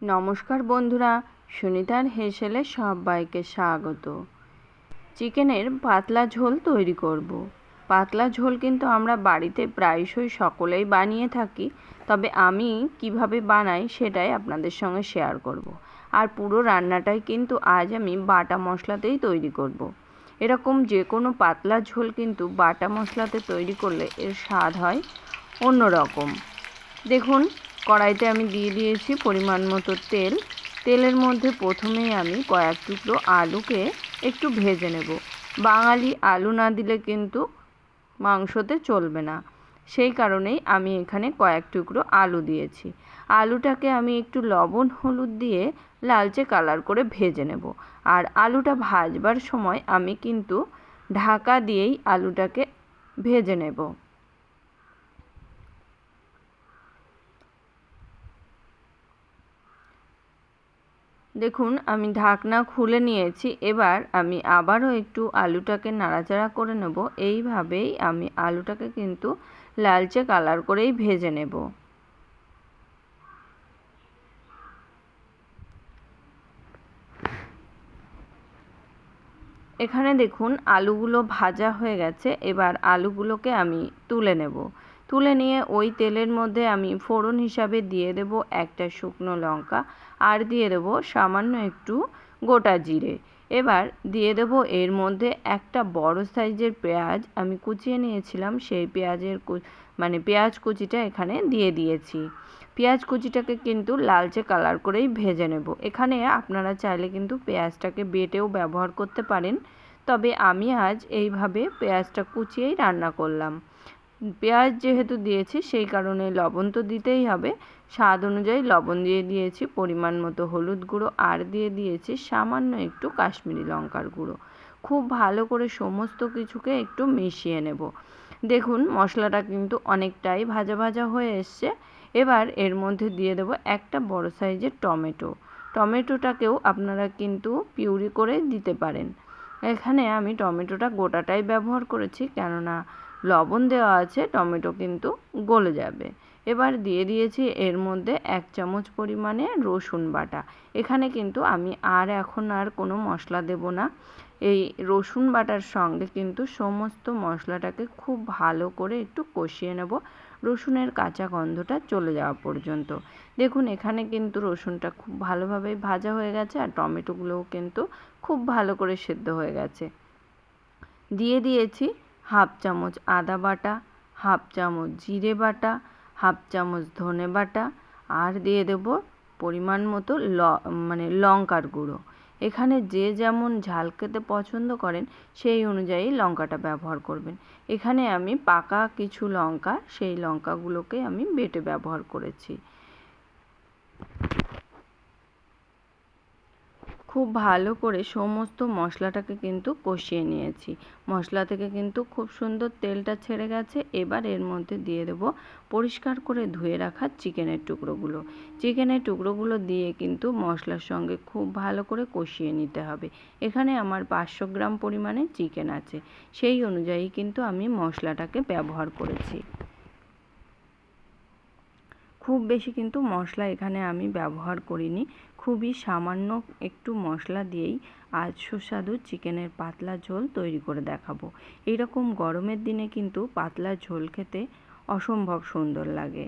নমস্কার বন্ধুরা, সুনিতার হেসেলে সবাইকে স্বাগত। চিকেনের পাতলা ঝোল তৈরি করব। পাতলা ঝোল কিন্তু আমরা বাড়িতে প্রায়শই সকলেই বানিয়ে থাকি, তবে আমি কিভাবে বানাই সেটাই আপনাদের সঙ্গে শেয়ার করব। আর পুরো রান্নাটাই কিন্তু আজ আমি বাটা মশলাতেই তৈরি করব। এরকম যে কোনো পাতলা ঝোল কিন্তু বাটা মশলাতে তৈরি করলে এর স্বাদ হয় অন্যরকম। দেখুন, কড়াইতে আমি দিয়ে দিয়েছি পরিমাণ মতো তেল। তেলের মধ্যে প্রথমেই আমি কয়েক টুকরো আলুকে একটু ভেজে নেব। বাঙালি আলু না দিলে কিন্তু মাংসতে চলবে না, সেই কারণেই আমি এখানে কয়েক টুকরো আলু দিয়েছি। আলুটাকে আমি একটু লবণ হলুদ দিয়ে লালচে কালার করে ভেজে নেব। আর আলুটা ভাজবার সময় আমি কিন্তু ঢাকা দিয়েই আলুটাকে ভেজে নেব। দেখুন, আমি ঢাকনা খুলে নিয়েছি। এবার আমি আবারও একটু আলুটাকে নাড়াচাড়া করে নেব। এইভাবেই আমি আলুটাকে কিন্তু লালচে কালার করেই ভেজে নেব। এখানে দেখুন আলুগুলো ভাজা হয়ে গেছে। এবার আলুগুলোকে আমি তুলে নেব। তুলে নিয়ে ওই তেলের মধ্যে আমি ফোড়ন হিসাবে দিয়ে দেব একটা শুকনো লঙ্কা, আর দিয়ে দেব সামান্য একটু গোটা জিরে। এবার দিয়ে দেব এর মধ্যে একটা বড় সাইজের পেঁয়াজ আমি কুচিয়ে নিয়েছিলাম, সেই পেঁয়াজ কুচিটা এখানে দিয়ে দিয়েছি। পেঁয়াজ কুচিটাকে কিন্তু লালচে কালার করেই ভেজে নেব। এখানে আপনারা চাইলে কিন্তু পেঁয়াজটাকে বেটেও ব্যবহার করতে পারেন, তবে আমি আজ এইভাবে পেঁয়াজটা কুচিয়েই রান্না করলাম। পেঁয়াজ যেহেতু দিয়েছি সেই কারণে লবণ তো দিতেই হবে। স্বাদ অনুযায়ী লবণ দিয়ে দিয়েছি, পরিমাণ মতো হলুদ গুঁড়ো, আর দিয়ে দিয়েছি সামান্য একটু কাশ্মীরি লঙ্কার গুঁড়ো। খুব ভালো করে সমস্ত কিছুকে একটু মিশিয়ে নেব। দেখুন, মশলাটা কিন্তু অনেকটাই ভাজা ভাজা হয়ে এসছে। এবার এর মধ্যে দিয়ে দেব একটা বড় সাইজের টমেটো। টমেটোটাকেও আপনারা কিন্তু পিউরি করে দিতে পারেন। এখানে আমি টমেটোটা গোটাটাই ব্যবহার করেছি, কেননা লবণ দেওয়া আছে, টমেটো কিন্তু গলে যাবে। এবার দিয়ে দিয়েছি এর মধ্যে 1 চামচ পরিমাণে রসুন বাটা। এখানে কিন্তু আমি এখন আর কোনো মশলা দেব না। এই রসুন বাটার সঙ্গে কিন্তু সমস্ত মশলাটাকে খুব ভালো করে একটু কষিয়ে নেব, রসুনের কাঁচা গন্ধটা চলে যাওয়া পর্যন্ত। দেখুন, এখানে কিন্তু রসুনটা খুব ভালোভাবে ভাজা হয়ে গেছে, আর টমেটোগুলোও কিন্তু খুব ভালো করে সেদ্ধ হয়ে গেছে। দিয়ে দিয়েছি 1/2 চামচ আদা বাটা, 1/2 চামচ জিরে বাটা, 1/2 চামচ ধনে বাটা, আর দিয়ে দেব পরিমাণ মতো লঙ্কার গুঁড়ো। এখানে যে যেমন ঝাল খেতে পছন্দ করেন সেই অনুযায়ী লঙ্কাটা ব্যবহার করবেন। এখানে আমি পাকা কিছু লঙ্কা, সেই লঙ্কাগুলোকে আমি বেটে ব্যবহার করেছি। খুব ভালো করে সমস্ত মশলাটাকে কিন্তু কষিয়ে নিয়েছি। মশলা থেকে কিন্তু খুব সুন্দর তেলটা ছেড়ে গেছে। এবার এর মধ্যে দিয়ে দেব পরিষ্কার করে ধুয়ে রাখা চিকেনের টুকরোগুলো। চিকেনের টুকরোগুলো দিয়ে কিন্তু মশলার সঙ্গে খুব ভালো করে কষিয়ে নিতে হবে। এখানে আমার 500 গ্রাম পরিমাণে চিকেন আছে, সেই অনুযায়ী কিন্তু আমি মশলাটাকে ব্যবহার করেছি। খুব বেশি কিন্তু মশলা এখানে আমি ব্যবহার করিনি, খুবই সামান্য একটু মশলা দিয়েই আজ সুস্বাদু চিকেনের পাতলা ঝোল তৈরি করে দেখাবো। এইরকম গরমের দিনে কিন্তু পাতলা ঝোল খেতে অসম্ভব সুন্দর লাগে।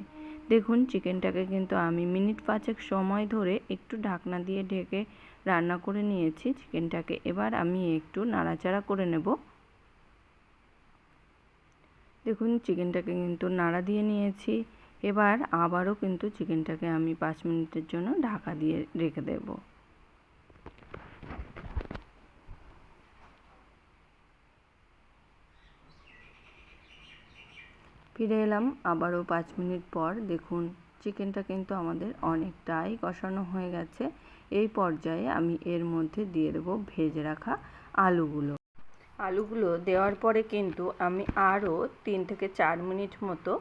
দেখুন, চিকেনটাকে কিন্তু আমি মিনিট 5 সময় ধরে একটু ঢাকনা দিয়ে ঢেকে রান্না করে নিয়েছি চিকেনটাকে। এবার আমি একটু নাড়াচাড়া করে নেব। দেখুন, চিকেনটাকে কিন্তু নাড়া দিয়ে নিয়েছি। এবার আবারও কিন্তু চিকেনটাকে আমি 5 মিনিটের জন্য ঢাকা দিয়ে রেখে দেব। ফিরে এলাম আবারও 5 মিনিট পর। দেখুন, চিকেনটা কিন্তু আমাদের অনেকটাই কষানো হয়ে গেছে। এই পর্যায়ে আমি এর মধ্যে দিয়ে দেব ভেজে রাখা আলুগুলো। আলুগুলো দেওয়ার পরে কিন্তু আমি আরও 3 থেকে 4 মিনিট মতো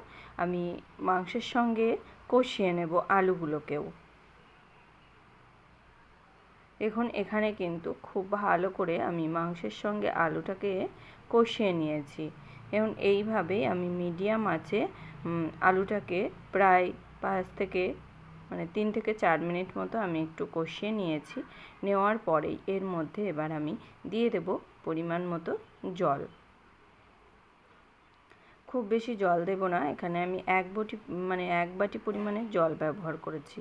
আমি মাংসের সঙ্গে কষিয়ে নেব আলুগুলোকেও। দেখুন, এখানে কিন্তু খুব ভালো করে আমি মাংসের সঙ্গে আলুটাকে কষিয়ে নিয়েছি। এবং এইভাবেই আমি মিডিয়াম আঁচে আলুটাকে প্রায় 5 থেকে মানে 3 থেকে 4 মিনিট মতো আমি একটু কষিয়ে নিয়েছি। নেওয়ার পরেই এর মধ্যে এবার আমি দিয়ে দেব পরিমাণ মতো জল। খুব বেশি জল দেব না, এখানে আমি এক বাটি পরিমাণে জল ব্যবহার করেছি।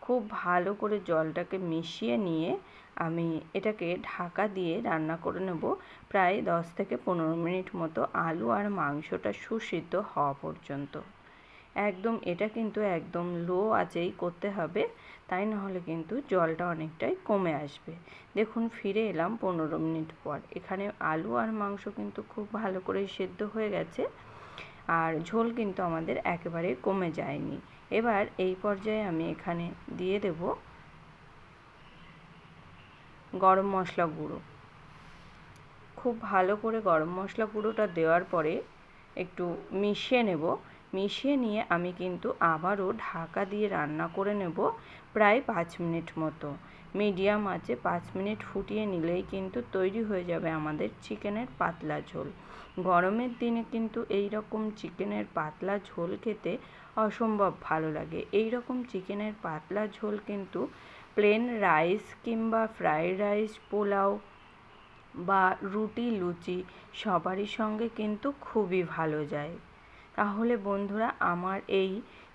খুব ভালো করে জলটাকে মিশিয়ে নিয়ে আমি এটাকে ঢাকা দিয়ে রান্না করে নেব প্রায় 10 থেকে 15 মিনিট মতো, আলু আর মাংসটা সুসিদ্ধ হওয়া পর্যন্ত। এটা কিন্তু একদম লো আঁচেই করতে হবে, তাই নাহলে কিন্তু জলটা অনেকটাই কমে আসবে। দেখুন ফিরে এলাম 15 মিনিট পর। এখানে আলু আর মাংস কিন্তু খুব ভালো করে সেদ্ধ হয়ে গেছে, আর ঝোল কিন্তু আমাদের একেবারে কমে যায়নি। এবার এই পর্যায়ে আমি এখানে দিয়ে দেব গরম মশলা গুঁড়ো। খুব ভালো করে গরম মশলা গুঁড়োটা দেওয়ার পরে একটু মিশিয়ে নেব। মিশিয়ে নিয়ে আমি কিন্তু আবারও ঢাকা দিয়ে রান্না করে নেব প্রায় 5 মিনিট মতো। মিডিয়াম আঁচে 5 মিনিট ফুটিয়ে নিলেই কিন্তু তৈরি হয়ে যাবে আমাদের চিকেনের পাতলা ঝোল। গরমের দিনে কিন্তু এই রকম চিকেনের পাতলা ঝোল খেতে অসম্ভব ভালো লাগে। এই রকম চিকেনের পাতলা ঝোল কিন্তু প্লেন রাইস কিংবা ফ্রাইড রাইস, পোলাও বা রুটি, লুচি সবারই সঙ্গে কিন্তু খুবই ভালো যায়। তাহলে বন্ধুরা, আমার এই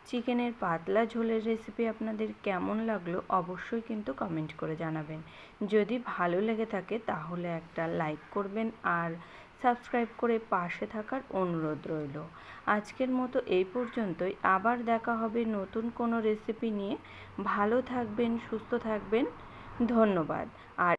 চিকেনের পাতলা ঝোলের রেসিপি আপনাদের কেমন লাগলো অবশ্যই কিন্তু কমেন্ট করে জানাবেন। যদি ভালো লেগে থাকে তাহলে একটা লাইক করবেন আর সাবস্ক্রাইব করে পাশে থাকার অনুরোধ রইল। আজকের মতো এই পর্যন্তই। আবার দেখা হবে নতুন কোনো রেসিপি নিয়ে। ভালো থাকবেন, সুস্থ থাকবেন। ধন্যবাদ। আর